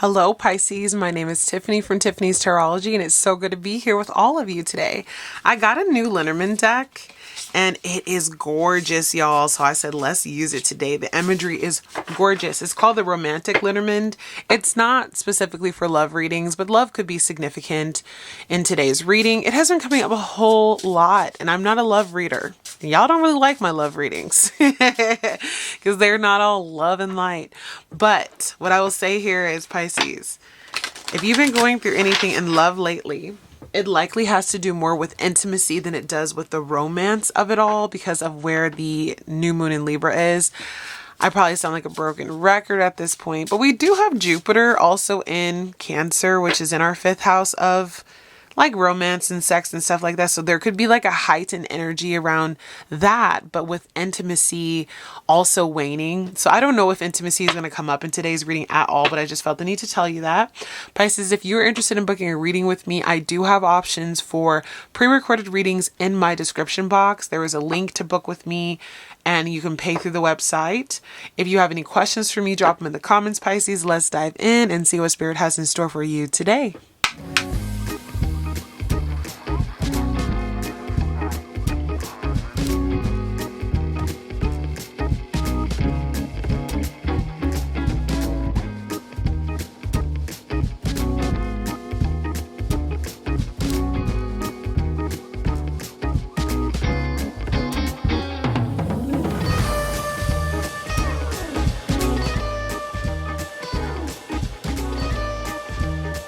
Hello Pisces, my name is Tiffany from Tiffany's Tarology and it's so good to be here with all of you today. I got a new Lenormand deck and it is gorgeous, y'all. So I said, let's use it today. The imagery is gorgeous. It's called the Romantic Lenormand. It's not specifically for love readings, but love could be significant in today's reading. It has been coming up a whole lot and I'm not a love reader. Y'all don't really like my love readings because they're not all love and light. But what I will say here is Pisces, if you've been going through anything in love lately, it likely has to do more with intimacy than it does with the romance of it all because of where the new moon in Libra is. I probably sound like a broken record at this point, but we do have Jupiter also in Cancer, which is in our 5th house of like romance and sex and stuff like that. So there could be like a heightened energy around that, but with intimacy also waning. So I don't know if intimacy is going to come up in today's reading at all, but I just felt the need to tell you that. Pisces, if you're interested in booking a reading with me, I do have options for pre-recorded readings in my description box. There is a link to book with me and you can pay through the website. If you have any questions for me, drop them in the comments, Pisces. Let's dive in and see what Spirit has in store for you today.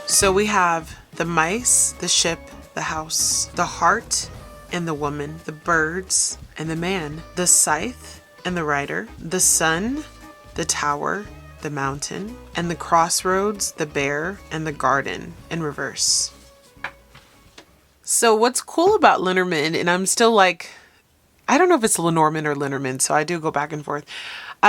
So we have the mice, the ship, the house, the heart and the woman, the birds and the man, the scythe and the rider, the sun, the tower, the mountain, and the crossroads, the bear, and the garden in reverse. So what's cool about Lenormand, and I'm still like, I don't know if it's Lenormand or Lenormand, so I do go back and forth.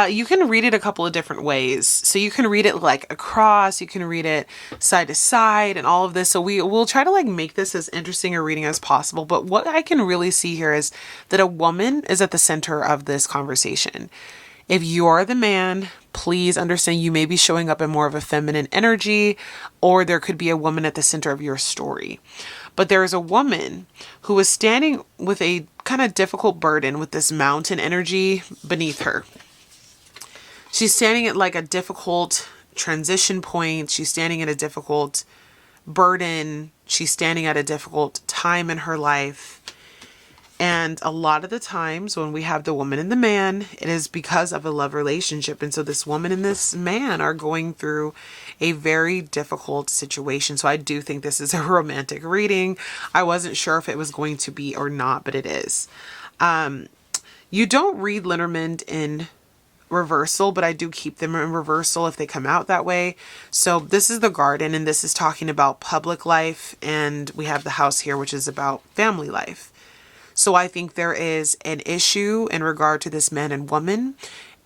You can read it a couple of different ways. So you can read it like across, you can read it side to side and all of this. So we'll try to like make this as interesting a reading as possible. But what I can really see here is that a woman is at the center of this conversation. If you're the man, please understand you may be showing up in more of a feminine energy, or there could be a woman at the center of your story. But there is a woman who is standing with a kind of difficult burden with this mountain energy beneath her. She's standing at like a difficult transition point. She's standing at a difficult burden. She's standing at a difficult time in her life. And a lot of the times when we have the woman and the man, it is because of a love relationship. And so this woman and this man are going through a very difficult situation. So I do think this is a romantic reading. I wasn't sure if it was going to be or not, but it is. You don't read Lenormand in reversal, but I do keep them in reversal if they come out that way. So this is the garden and this is talking about public life, and we have the house here, which is about family life. So I think there is an issue in regard to this man and woman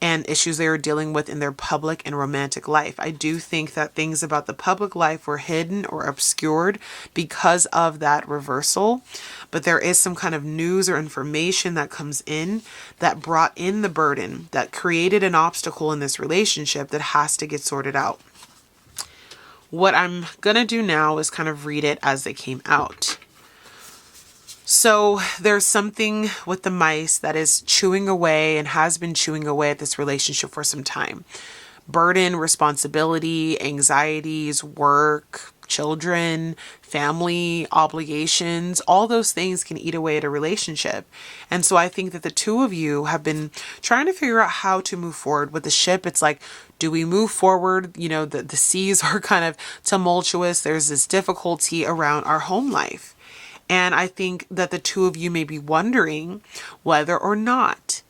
and issues they are dealing with in their public and romantic life. I do think that things about the public life were hidden or obscured because of that reversal. But there is some kind of news or information that comes in that brought in the burden, that created an obstacle in this relationship that has to get sorted out. What I'm going to do now is kind of read it as they came out. So there's something with the mice that is chewing away and has been chewing away at this relationship for some time. Burden, responsibility, anxieties, work, children, family, obligations, all those things can eat away at a relationship. And so I think that the two of you have been trying to figure out how to move forward with the ship. It's like, do we move forward? You know, the seas are kind of tumultuous. There's this difficulty around our home life. And I think that the two of you may be wondering whether or not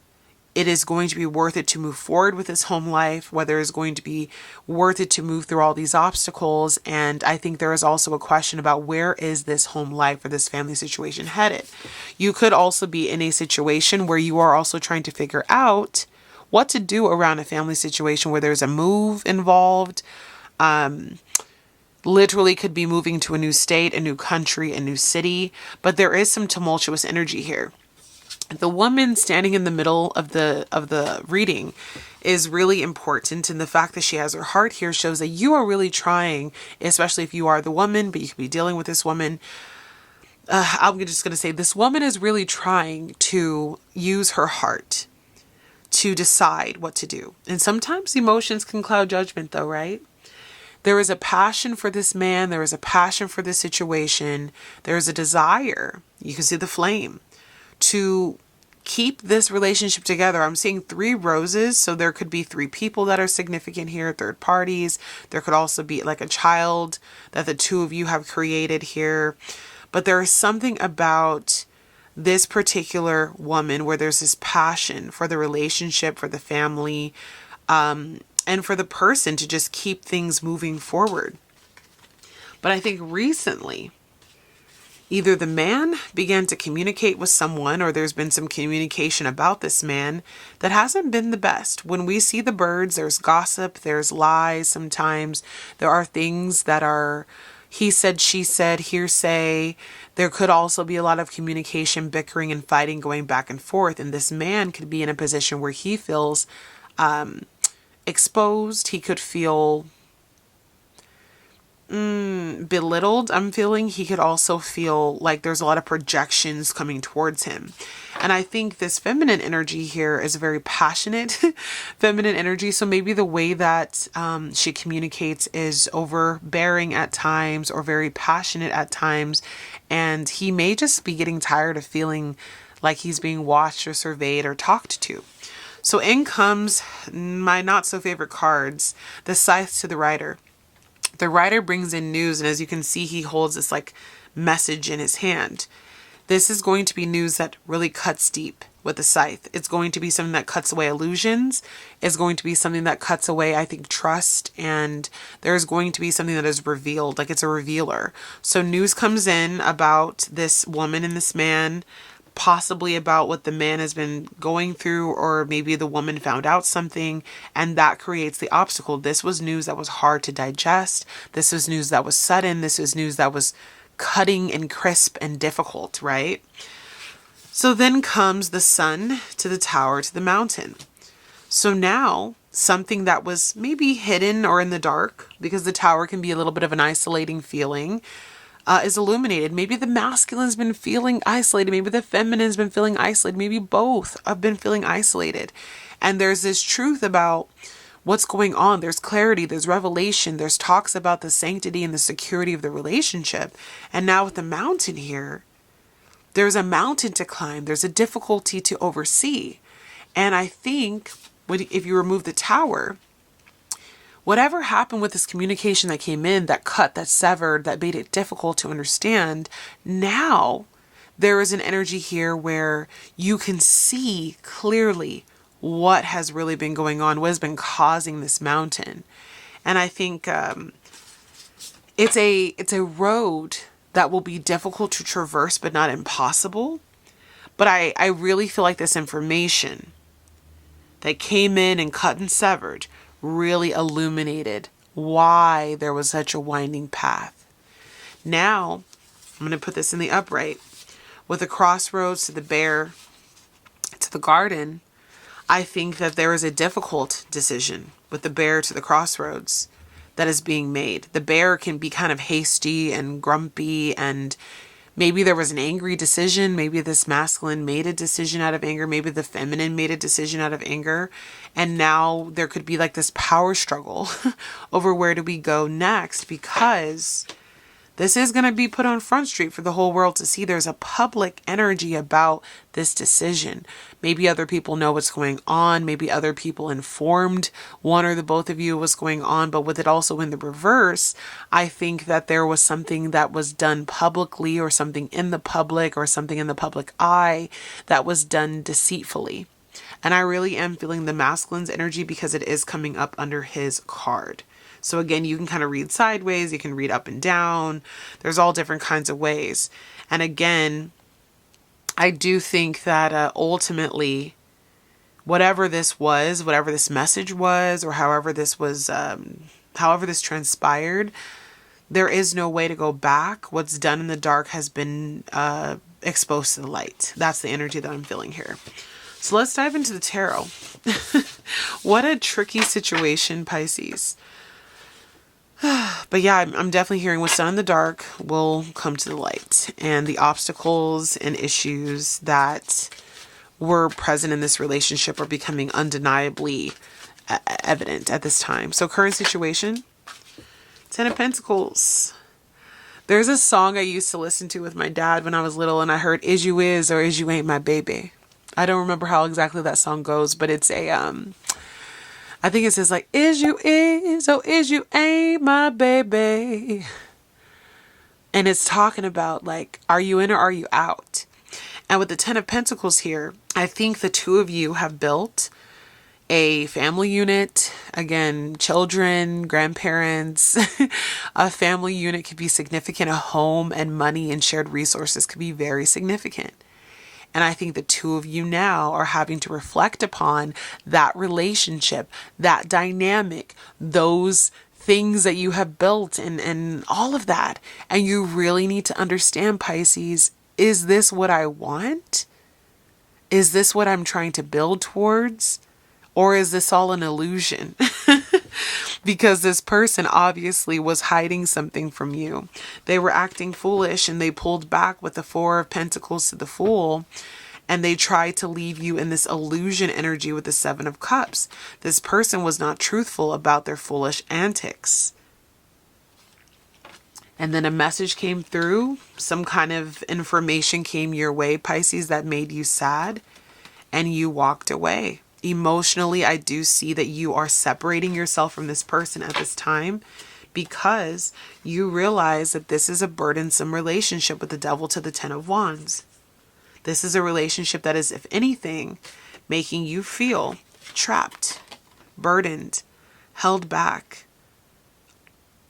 it is going to be worth it to move forward with this home life, whether it's going to be worth it to move through all these obstacles. And I think there is also a question about where is this home life or this family situation headed? You could also be in a situation where you are also trying to figure out what to do around a family situation where there's a move involved. Literally could be moving to a new state, a new country, a new city, but there is some tumultuous energy here. The woman standing in the middle of the reading is really important, and the fact that she has her heart here shows that you are really trying, especially if you are the woman, but you could be dealing with this woman. I'm just going to say this woman is really trying to use her heart to decide what to do. And sometimes emotions can cloud judgment though, right? There is a passion for this man. There is a passion for this situation. There is a desire. You can see the flame to keep this relationship together. I'm seeing 3 roses. So there could be 3 people that are significant here, third parties. There could also be like a child that the 2 of you have created here. But there is something about this particular woman where there's this passion for the relationship, for the family, and for the person to just keep things moving forward. But I think recently, either the man began to communicate with someone, or there's been some communication about this man that hasn't been the best. When we see the birds, there's gossip, there's lies sometimes. There are things that are he said, she said, hearsay. There could also be a lot of communication, bickering, and fighting going back and forth. And this man could be in a position where he feels exposed. He could feel belittled. I'm feeling he could also feel like there's a lot of projections coming towards him. And I think this feminine energy here is a very passionate feminine energy. So maybe the way that she communicates is overbearing at times or very passionate at times. And he may just be getting tired of feeling like he's being watched or surveyed or talked to. So in comes my not so favorite cards, the Scythe to the Rider. The Rider brings in news, and as you can see, he holds this like message in his hand. This is going to be news that really cuts deep with the Scythe. It's going to be something that cuts away illusions. It's going to be something that cuts away, I think, trust. And there's going to be something that is revealed, like it's a revealer. So news comes in about this woman and this man, possibly about what the man has been going through, or maybe the woman found out something, and that creates the obstacle. This was news that was hard to digest. This was news that was sudden. This was news that was cutting and crisp and difficult, right? So then comes the sun to the tower to the mountain. So now something that was maybe hidden or in the dark, because the tower can be a little bit of an isolating feeling, is illuminated. Maybe the masculine's been feeling isolated. Maybe the feminine's been feeling isolated. Maybe both have been feeling isolated. And there's this truth about what's going on. There's clarity. There's revelation. There's talks about the sanctity and the security of the relationship. And now with the mountain here, there's a mountain to climb. There's a difficulty to oversee. And I think if you remove the tower, whatever happened with this communication that came in, that cut, that severed, that made it difficult to understand, now there is an energy here where you can see clearly what has really been going on, what has been causing this mountain. And I think it's a road that will be difficult to traverse, but not impossible. But I really feel like this information that came in and cut and severed really illuminated why there was such a winding path. Now, I'm going to put this in the upright. With the crossroads to the bear, to the garden, I think that there is a difficult decision with the bear to the crossroads that is being made. The bear can be kind of hasty and grumpy, and maybe there was an angry decision. Maybe this masculine made a decision out of anger. Maybe the feminine made a decision out of anger. And now there could be like this power struggle over where do we go next, because this is going to be put on Front Street for the whole world to see. There's a public energy about this decision. Maybe other people know what's going on. Maybe other people informed one or the both of you what's going on. But with it also in the reverse, I think that there was something that was done publicly, or something in the public, or something in the public eye that was done deceitfully. And I really am feeling the masculine's energy because it is coming up under his card. So again, you can kind of read sideways, you can read up and down. There's all different kinds of ways. And again, I do think that ultimately, whatever this was, whatever this message was, or however this was, however this transpired, there is no way to go back. What's done in the dark has been exposed to the light. That's the energy that I'm feeling here. So let's dive into the tarot. What a tricky situation, Pisces. But yeah, I'm definitely hearing what's done in the dark will come to the light. And the obstacles and issues that were present in this relationship are becoming undeniably evident at this time. So current situation, Ten of Pentacles. There's a song I used to listen to with my dad when I was little, and I heard "Is You Is" or "Is You Ain't My Baby." I don't remember how exactly that song goes, but it's a I think it says like, "Is you is, oh is you ain't my baby." And it's talking about like, are you in or are you out? And with the Ten of Pentacles here, I think the two of you have built a family unit. Again, children, grandparents. A family unit could be significant. A home and money and shared resources could be very significant. And I think the two of you now are having to reflect upon that relationship, that dynamic, those things that you have built and all of that. And you really need to understand, Pisces, is this what I want? Is this what I'm trying to build towards? Or is this all an illusion? Because this person obviously was hiding something from you. They were acting foolish and they pulled back with the Four of Pentacles to the Fool. And they tried to leave you in this illusion energy with the Seven of Cups. This person was not truthful about their foolish antics. And then a message came through. Some kind of information came your way, Pisces, that made you sad. And you walked away. Emotionally, I do see that you are separating yourself from this person at this time because you realize that this is a burdensome relationship with the Devil to the Ten of Wands. This is a relationship that is, if anything, making you feel trapped, burdened, held back.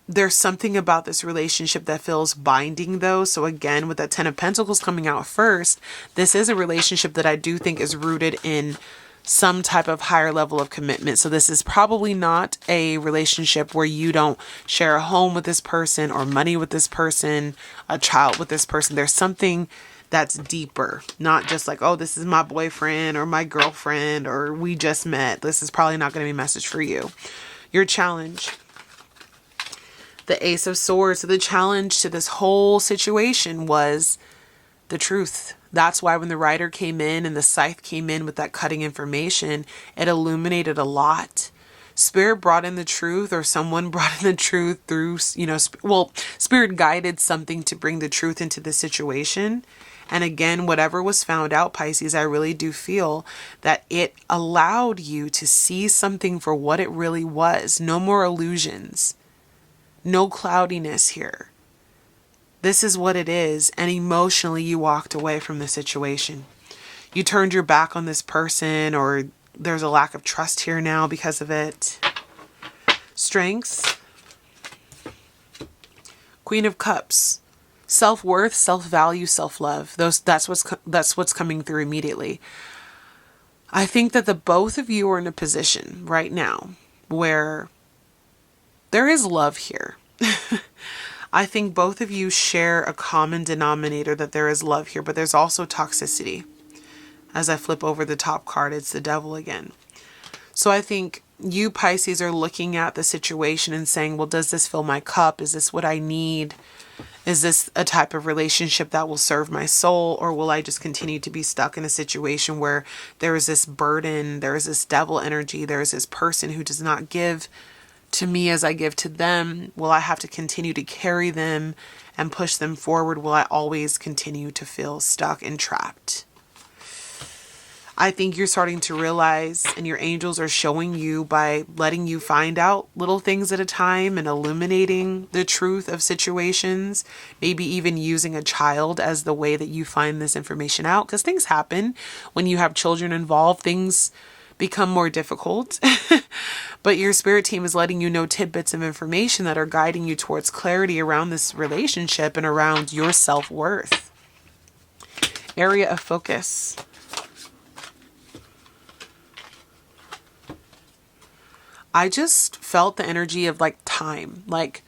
There's something about this relationship that feels binding though. So again, with that Ten of Pentacles coming out first, this is a relationship that I do think is rooted in some type of higher level of commitment. So this is probably not a relationship where you don't share a home with this person or money with this person, a child with this person. There's something that's deeper, not just like, oh, this is my boyfriend or my girlfriend or we just met. This is probably not going to be a message for you. Your challenge, the Ace of Swords. So the challenge to this whole situation was the truth. That's why when the Rider came in and the Scythe came in with that cutting information, it illuminated a lot. Spirit brought in the truth, or someone brought in the truth through, Spirit guided something to bring the truth into the situation. And again, whatever was found out, Pisces, I really do feel that it allowed you to see something for what it really was. No more illusions. No cloudiness here. This is what it is. And emotionally, you walked away from the situation. You turned your back on this person, or there's a lack of trust here now because of it. Strengths. Queen of Cups. Self-worth, self-value, self-love. That's what's coming through immediately. I think that the both of you are in a position right now where there is love here. I think both of you share a common denominator, that there is love here, but there's also toxicity. As I flip over the top card, it's the Devil again. So I think you, Pisces, are looking at the situation and saying, well, does this fill my cup? Is this what I need? Is this a type of relationship that will serve my soul? Or will I just continue to be stuck in a situation where there is this burden, there is this devil energy, there is this person who does not give to me as I give to them? Will I have to continue to carry them and push them forward? Will I always continue to feel stuck and trapped? I think you're starting to realize, and your angels are showing you by letting you find out little things at a time and illuminating the truth of situations, maybe even using a child as the way that you find this information out, because things happen when you have children involved. Things become more difficult. But your spirit team is letting you know tidbits of information that are guiding you towards clarity around this relationship and around your self-worth. Area of focus. I just felt the energy of like time. Like,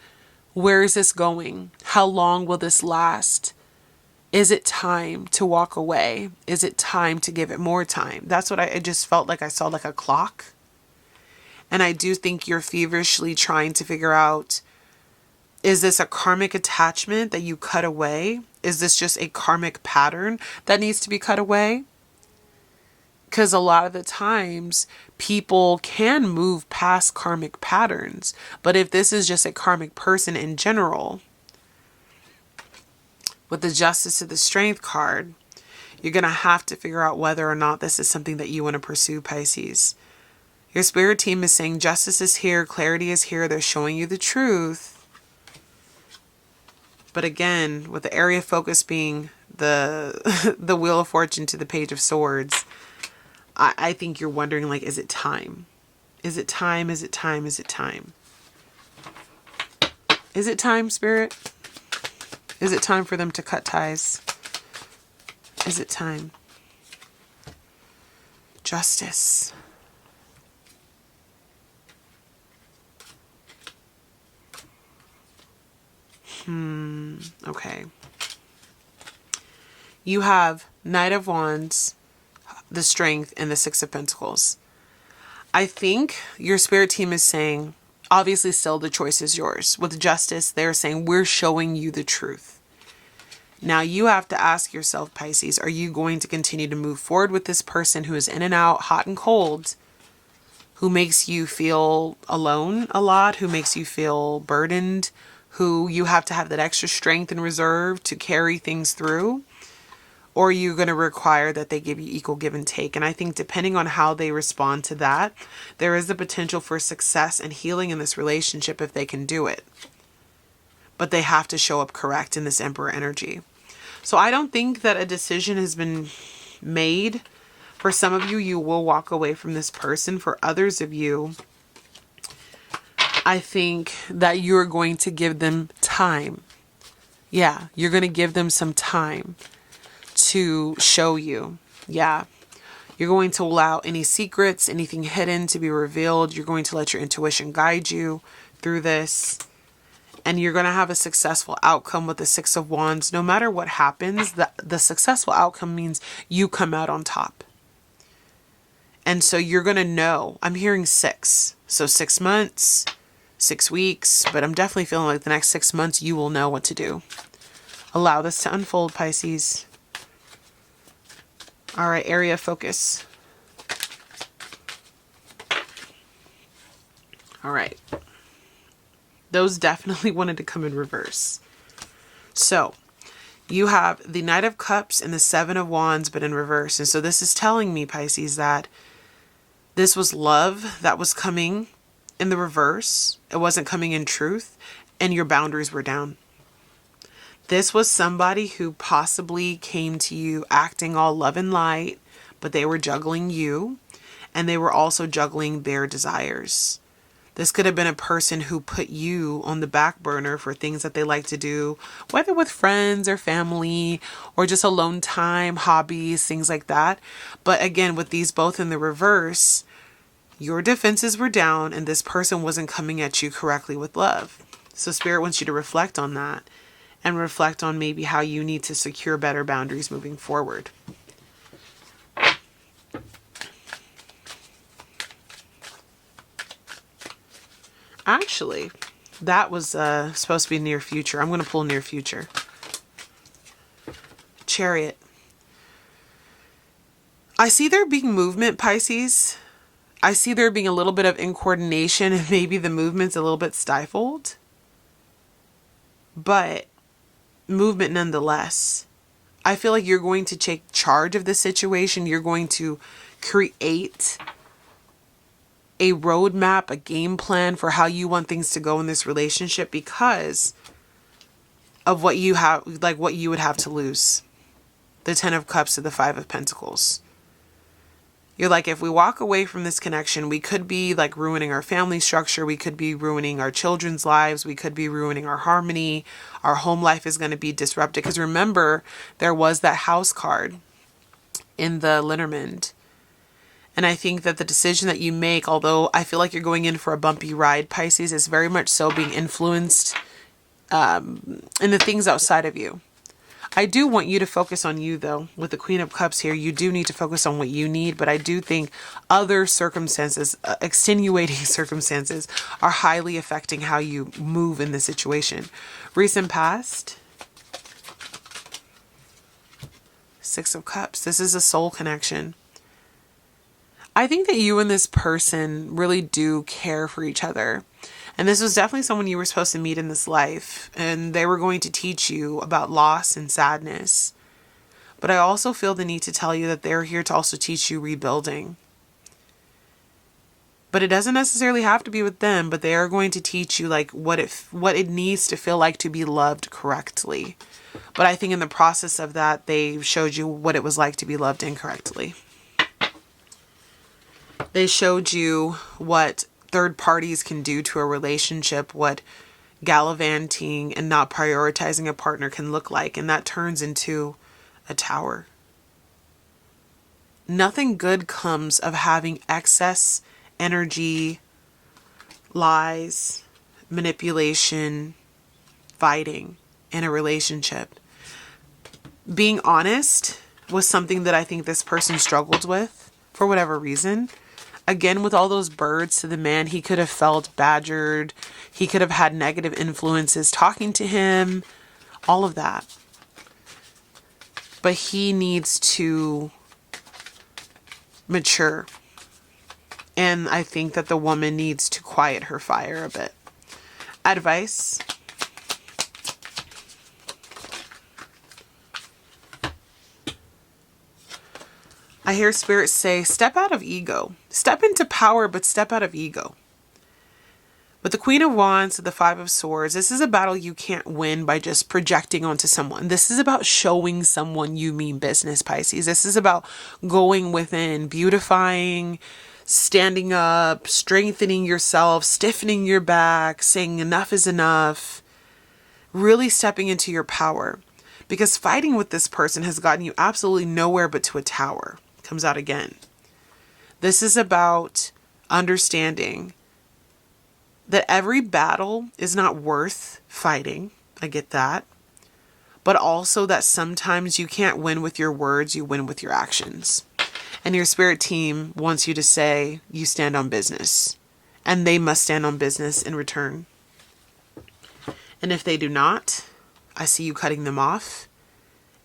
where is this going? How long will this last? Is it time to walk away? Is it time to give it more time? That's what I just felt like I saw, like a clock. And I do think you're feverishly trying to figure out, is this a karmic attachment that you cut away? Is this just a karmic pattern that needs to be cut away? Because a lot of the times people can move past karmic patterns. But if this is just a karmic person in general, with the Justice of the Strength card, you're going to have to figure out whether or not this is something that you want to pursue, Pisces. Your spirit team is saying justice is here, clarity is here, they're showing you the truth. But again, with the area of focus being the the Wheel of Fortune to the Page of Swords, I think you're wondering, like, is it time? Is it time? Is it time? Is it time? Is it time, Spirit? Is it time for them to cut ties? Is it time? Justice. Okay. You have Knight of Wands, the Strength, and the Six of Pentacles. I think your spirit team is saying, obviously still the choice is yours. With Justice, they're saying, we're showing you the truth. Now you have to ask yourself, Pisces, are you going to continue to move forward with this person who is in and out, hot and cold, who makes you feel alone a lot, who makes you feel burdened, who you have to have that extra strength and reserve to carry things through? Or are you going to require that they give you equal give and take? And I think depending on how they respond to that, there is the potential for success and healing in this relationship if they can do it. But they have to show up correct in this Emperor energy. So I don't think that a decision has been made. For some of you, you will walk away from this person. For others of you, I think that you're going to give them time. Yeah, you're going to give them some time to show you. Yeah, you're going to allow any secrets, anything hidden to be revealed. You're going to let your intuition guide you through this. And you're going to have a successful outcome with the Six of Wands. No matter what happens, the successful outcome means you come out on top. And so you're going to know. I'm hearing 6. So 6 months, 6 weeks. But I'm definitely feeling like the next 6 months you will know what to do. Allow this to unfold, Pisces. All right, area of focus. All right. Those definitely wanted to come in reverse. So you have the Knight of Cups and the Seven of Wands, but in reverse. And so this is telling me, Pisces, that this was love that was coming in the reverse. It wasn't coming in truth, and your boundaries were down. This was somebody who possibly came to you acting all love and light, but they were juggling you, and they were also juggling their desires. This could have been a person who put you on the back burner for things that they like to do, whether with friends or family or just alone time, hobbies, things like that. But again, with these both in the reverse, your defenses were down and this person wasn't coming at you correctly with love. So Spirit wants you to reflect on that and reflect on maybe how you need to secure better boundaries moving forward. Actually, that was supposed to be near future. I'm going to pull near future. Chariot. I see there being movement, Pisces. I see there being a little bit of incoordination and maybe the movement's a little bit stifled. But movement nonetheless. I feel like you're going to take charge of the situation. You're going to create a roadmap, a game plan for how you want things to go in this relationship because of what you have, like what you would have to lose. The 10 of Cups to the 5 of Pentacles. You're like, if we walk away from this connection, we could be like ruining our family structure. We could be ruining our children's lives. We could be ruining our harmony. Our home life is going to be disrupted. Because remember, there was that house card in the Lenormand. And I think that the decision that you make, although I feel like you're going in for a bumpy ride, Pisces, is very much so being influenced in the things outside of you. I do want you to focus on you, though. With the Queen of Cups here, you do need to focus on what you need, but I do think other circumstances, extenuating circumstances, are highly affecting how you move in this situation. Recent past, Six of Cups. This is a soul connection. I think that you and this person really do care for each other. And this was definitely someone you were supposed to meet in this life. And they were going to teach you about loss and sadness. But I also feel the need to tell you that they're here to also teach you rebuilding. But it doesn't necessarily have to be with them, but they are going to teach you like what it needs to feel like to be loved correctly. But I think in the process of that, they showed you what it was like to be loved incorrectly. They showed you what third parties can do to a relationship, what gallivanting and not prioritizing a partner can look like. And that turns into a tower. Nothing good comes of having excess energy, lies, manipulation, fighting in a relationship. Being honest was something that I think this person struggled with for whatever reason. Again, with all those birds to the man, he could have felt badgered. He could have had negative influences talking to him, all of that. But he needs to mature. And I think that the woman needs to quiet her fire a bit. Advice. I hear Spirit say, step out of ego. Step into power, but step out of ego. With the Queen of Wands, the Five of Swords, this is a battle you can't win by just projecting onto someone. This is about showing someone you mean business, Pisces. This is about going within, beautifying, standing up, strengthening yourself, stiffening your back, saying enough is enough, really stepping into your power. Because fighting with this person has gotten you absolutely nowhere but to a tower. Comes out again. This is about understanding that every battle is not worth fighting. I get that. But also that sometimes you can't win with your words, you win with your actions. And your spirit team wants you to say you stand on business. And they must stand on business in return. And if they do not, I see you cutting them off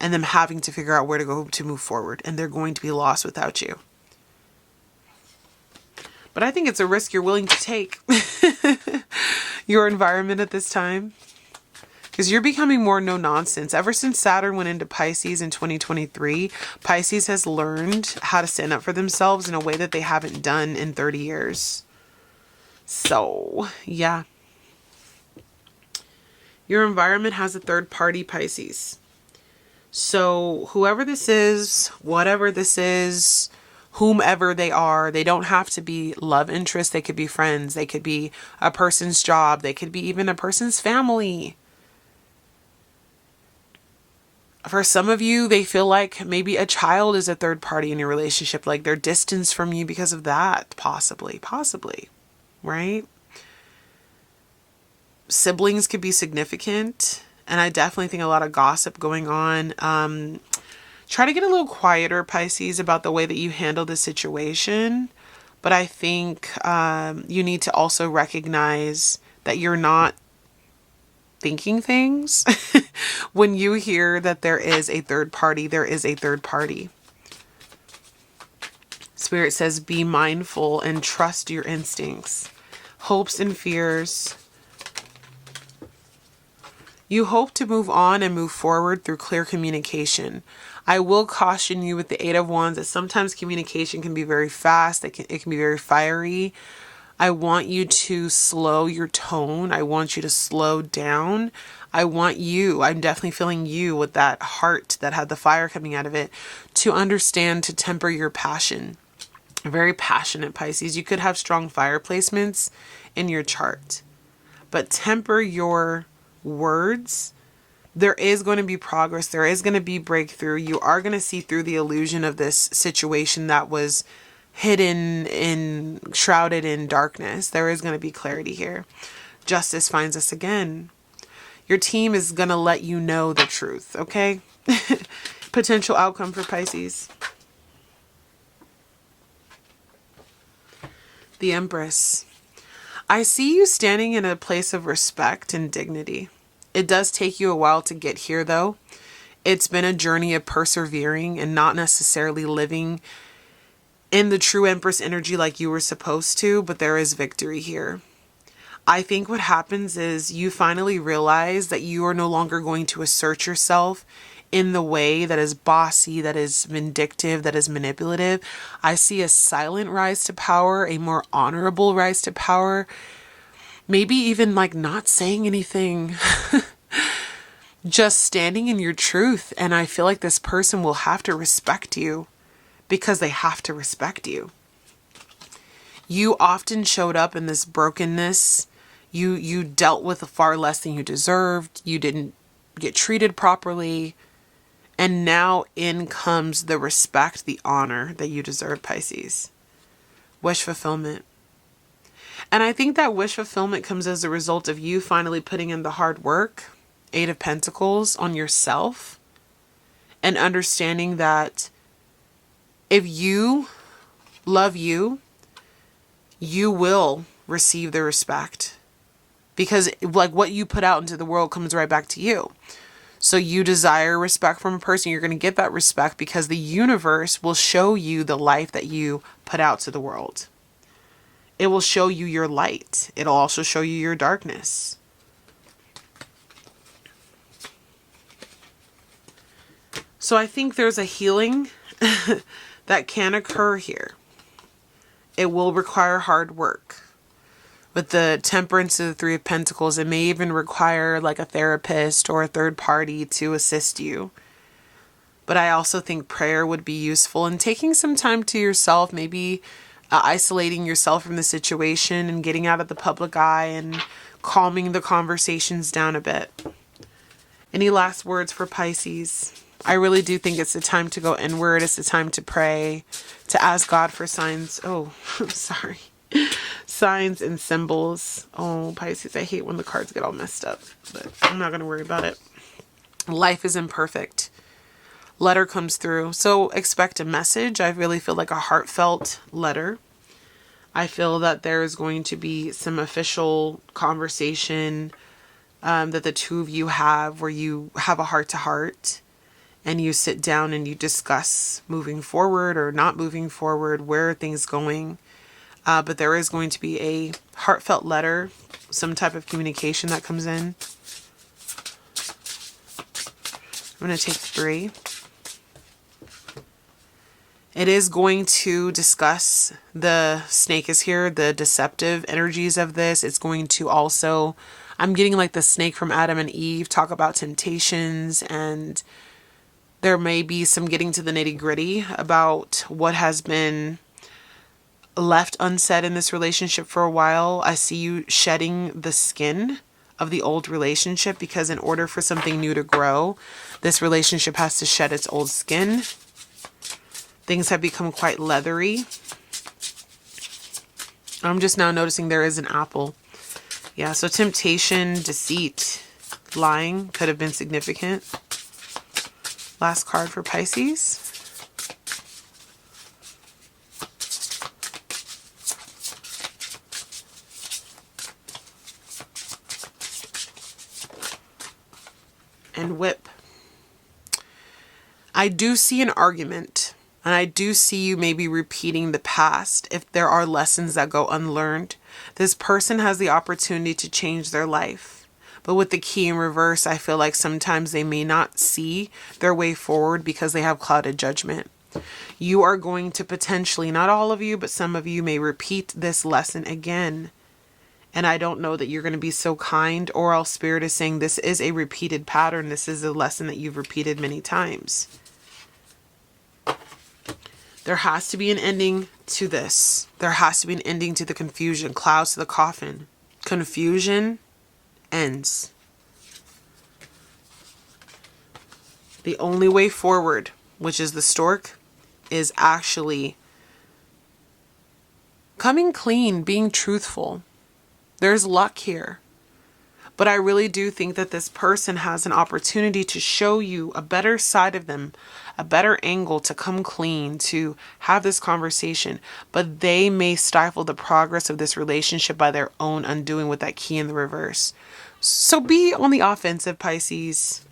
and them having to figure out where to go to move forward. And they're going to be lost without you. But I think it's a risk you're willing to take. Your environment at this time. Because you're becoming more no nonsense. Ever since Saturn went into Pisces in 2023, Pisces has learned how to stand up for themselves in a way that they haven't done in 30 years. So, yeah. Your environment has a third party, Pisces. So whoever this is, whatever this is, whomever they are, they don't have to be love interests. They could be friends. They could be a person's job. They could be even a person's family. For some of you, they feel like maybe a child is a third party in your relationship. Like they're distanced from you because of that. Possibly, right? Siblings could be significant. And I definitely think a lot of gossip going on. Try to get a little quieter, Pisces, about the way that you handle the situation. But I think you need to also recognize that you're not thinking things. When you hear that there is a third party, there is a third party. Spirit says, be mindful and trust your instincts. Hopes and fears. You hope to move on and move forward through clear communication. I will caution you with the Eight of Wands that sometimes communication can be very fast. It can be very fiery. I want you to slow your tone. I want you to slow down. I'm definitely feeling you with that heart that had the fire coming out of it, to understand, to temper your passion. Very passionate, Pisces. You could have strong fire placements in your chart, but temper your words. There is going to be progress. There is going to be breakthrough. You are going to see through the illusion of this situation that was shrouded in darkness. There is going to be clarity here. Justice finds us again. Your team is going to let you know the truth, okay? Potential outcome for Pisces. The Empress. I see you standing in a place of respect and dignity. It does take you a while to get here, though. It's been a journey of persevering and not necessarily living in the true Empress energy like you were supposed to, but there is victory here. I think what happens is you finally realize that you are no longer going to assert yourself in the way that is bossy, that is vindictive, that is manipulative. I see a silent rise to power, a more honorable rise to power. Maybe even like not saying anything, just standing in your truth. And I feel like this person will have to respect you because they have to respect you. You often showed up in this brokenness. You dealt with far less than you deserved. You didn't get treated properly. And now in comes the respect, the honor that you deserve, Pisces. Wish fulfillment. And I think that wish fulfillment comes as a result of you finally putting in the hard work, Eight of Pentacles, on yourself. And understanding that if you love you, you will receive the respect. Because like what you put out into the world comes right back to you. So you desire respect from a person, you're going to get that respect because the universe will show you the life that you put out to the world. It will show you your light. It'll also show you your darkness. So I think there's a healing that can occur here. It will require hard work. With the Temperance of the Three of Pentacles, it may even require like a therapist or a third party to assist you. But I also think prayer would be useful and taking some time to yourself, maybe isolating yourself from the situation and getting out of the public eye and calming the conversations down a bit. Any last words for Pisces? I really do think it's the time to go inward. It's the time to pray, to ask God for signs. Oh, sorry. Signs and symbols. Oh, Pisces, I hate when the cards get all messed up, but I'm not going to worry about it. Life is imperfect. Letter comes through. So expect a message. I really feel like a heartfelt letter. I feel that there is going to be some official conversation that the two of you have where you have a heart to heart and you sit down and you discuss moving forward or not moving forward, where are things going. But there is going to be a heartfelt letter, some type of communication that comes in. I'm going to take 3. It is going to discuss, the snake is here, the deceptive energies of this. It's going to also, I'm getting like the snake from Adam and Eve, talk about temptations, and there may be some getting to the nitty-gritty about what has been left unsaid in this relationship for a while. I see you shedding the skin of the old relationship because in order for something new to grow, this relationship has to shed its old skin. Things have become quite leathery. I'm just now noticing there is an apple. Yeah, so temptation, deceit, lying could have been significant. Last card for Pisces. And Whip. I do see an argument, and I do see you maybe repeating the past. If there are lessons that go unlearned, this person has the opportunity to change their life. But with the key in reverse, I feel like sometimes they may not see their way forward because they have clouded judgment. You are going to potentially, not all of you, but some of you may repeat this lesson again. And I don't know that you're going to be so kind, or else Spirit is saying this is a repeated pattern. This is a lesson that you've repeated many times. There has to be an ending to this. There has to be an ending to the confusion. Clouds to the coffin. Confusion ends. The only way forward, which is the stork, is actually coming clean, being truthful. There's luck here. But I really do think that this person has an opportunity to show you a better side of them, a better angle, to come clean, to have this conversation. But they may stifle the progress of this relationship by their own undoing with that key in the reverse. So be on the offensive, Pisces.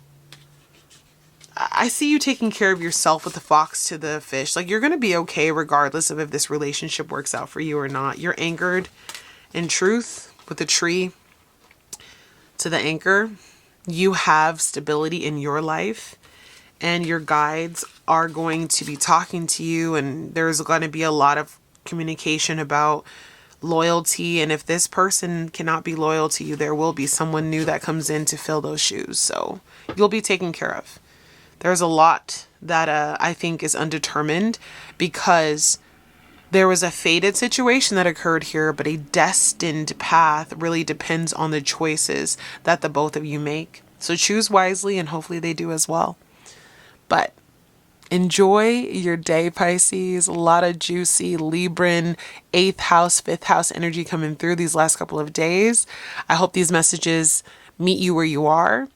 I see you taking care of yourself with the fox to the fish. Like, you're going to be okay regardless of if this relationship works out for you or not. You're anchored in truth with the tree to the anchor. You have stability in your life, and your guides are going to be talking to you, and there's going to be a lot of communication about loyalty. And if this person cannot be loyal to you, there will be someone new that comes in to fill those shoes. So you'll be taken care of. There's a lot that I think is undetermined, because there was a fated situation that occurred here, but a destined path really depends on the choices that the both of you make. So choose wisely, and hopefully they do as well. But enjoy your day, Pisces. A lot of juicy Libran 8th house, 5th house energy coming through these last couple of days. I hope these messages meet you where you are.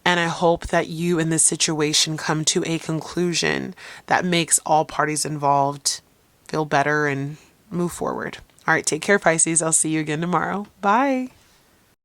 And I hope that you in this situation come to a conclusion that makes all parties involved feel better and move forward. All right, take care, Pisces. I'll see you again tomorrow. Bye.